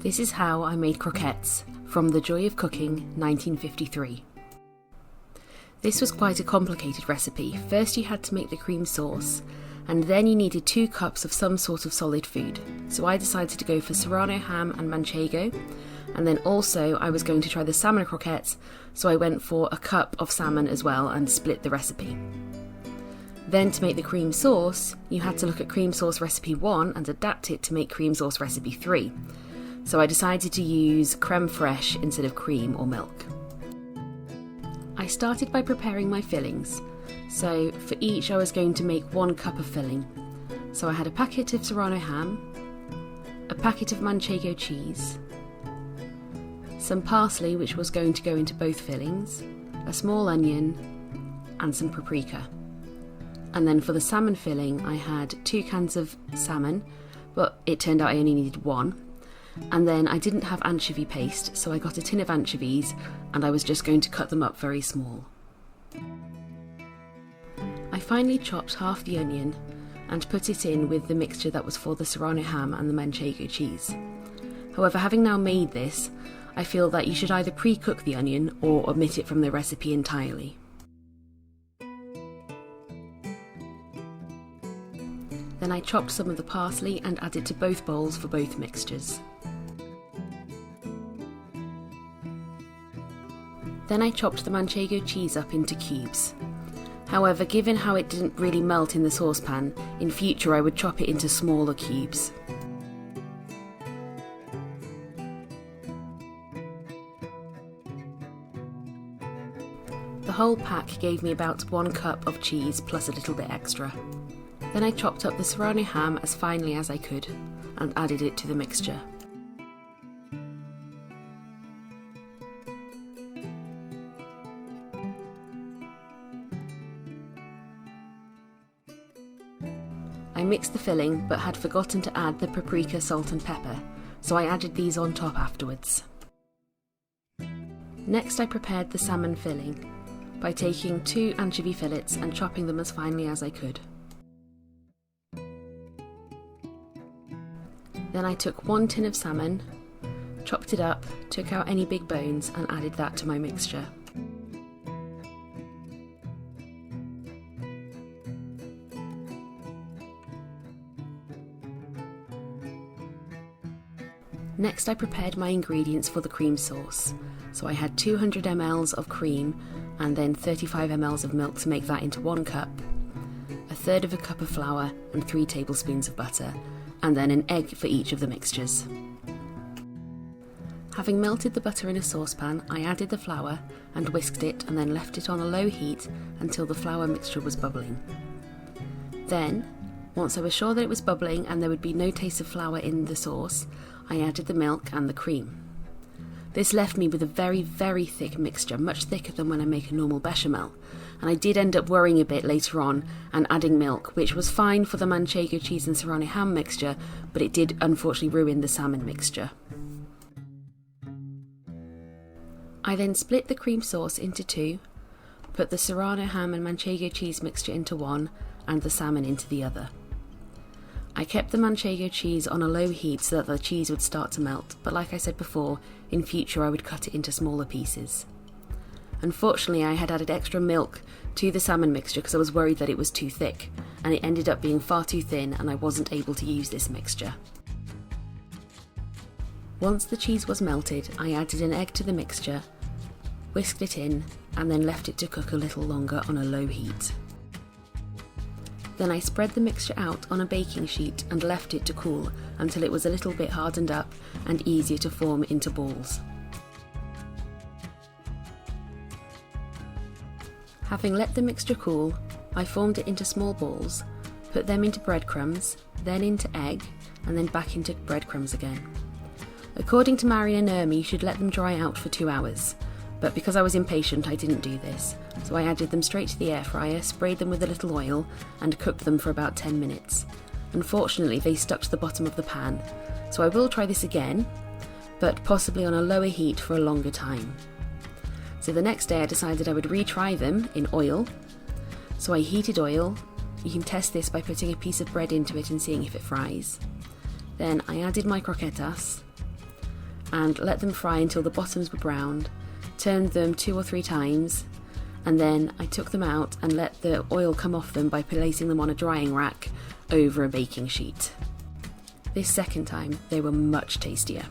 This is how I made croquettes from The Joy of Cooking 1953. This was quite a complicated recipe. First you had to make the cream sauce, and then you needed 2 cups of some sort of solid food. So I decided to go for serrano ham and manchego, and then also I was going to try the salmon croquettes, so I went for a cup of salmon as well and split the recipe. Then to make the cream sauce, you had to look at cream sauce recipe 1 and adapt it to make cream sauce recipe 3. So I decided to use creme fraiche instead of cream or milk. I started by preparing my fillings. So for each I was going to make 1 cup of filling. So I had a packet of serrano ham, a packet of manchego cheese, some parsley which was going to go into both fillings, a small onion and some paprika. And then for the salmon filling I had 2 cans of salmon, but it turned out I only needed 1. And then I didn't have anchovy paste, so I got a tin of anchovies and I was just going to cut them up very small. I finally chopped half the onion and put it in with the mixture that was for the serrano ham and the manchego cheese. However, having now made this, I feel that you should either pre-cook the onion or omit it from the recipe entirely. Then I chopped some of the parsley and added to both bowls for both mixtures. Then I chopped the manchego cheese up into cubes. However, given how it didn't really melt in the saucepan, in future I would chop it into smaller cubes. The whole pack gave me about 1 cup of cheese plus a little bit extra. Then I chopped up the serrano ham as finely as I could and added it to the mixture. I mixed the filling but had forgotten to add the paprika, salt and pepper, so I added these on top afterwards. Next I prepared the salmon filling by taking 2 anchovy fillets and chopping them as finely as I could. Then I took 1 tin of salmon, chopped it up, took out any big bones and added that to my mixture. Next I prepared my ingredients for the cream sauce. So I had 200 ml of cream and then 35 ml of milk to make that into 1 cup, 1/3 of a cup of flour and 3 tablespoons of butter, and then an egg for each of the mixtures. Having melted the butter in a saucepan, I added the flour and whisked it and then left it on a low heat until the flour mixture was bubbling. Then, once I was sure that it was bubbling and there would be no taste of flour in the sauce, I added the milk and the cream. This left me with a very, very thick mixture, much thicker than when I make a normal bechamel, and I did end up worrying a bit later on and adding milk, which was fine for the manchego cheese and serrano ham mixture, but it did unfortunately ruin the salmon mixture. I then split the cream sauce into 2, put the serrano ham and manchego cheese mixture into 1 and the salmon into the other. I kept the manchego cheese on a low heat so that the cheese would start to melt, but like I said before, in future I would cut it into smaller pieces. Unfortunately, I had added extra milk to the salmon mixture because I was worried that it was too thick, and it ended up being far too thin and I wasn't able to use this mixture. Once the cheese was melted, I added an egg to the mixture, whisked it in, and then left it to cook a little longer on a low heat. Then I spread the mixture out on a baking sheet and left it to cool until it was a little bit hardened up and easier to form into balls. Having let the mixture cool, I formed it into small balls, put them into breadcrumbs, then into egg, and then back into breadcrumbs again. According to Marion and Irma, you should let them dry out for 2 hours, but because I was impatient I didn't do this, so I added them straight to the air fryer, sprayed them with a little oil, and cooked them for about 10 minutes. Unfortunately, they stuck to the bottom of the pan, so I will try this again, but possibly on a lower heat for a longer time. So the next day I decided I would retry them in oil, so I heated oil. You can test this by putting a piece of bread into it and seeing if it fries. Then I added my croquetas, and let them fry until the bottoms were browned, turned them 2 or 3 times, and then I took them out and let the oil come off them by placing them on a drying rack over a baking sheet. This second time they were much tastier.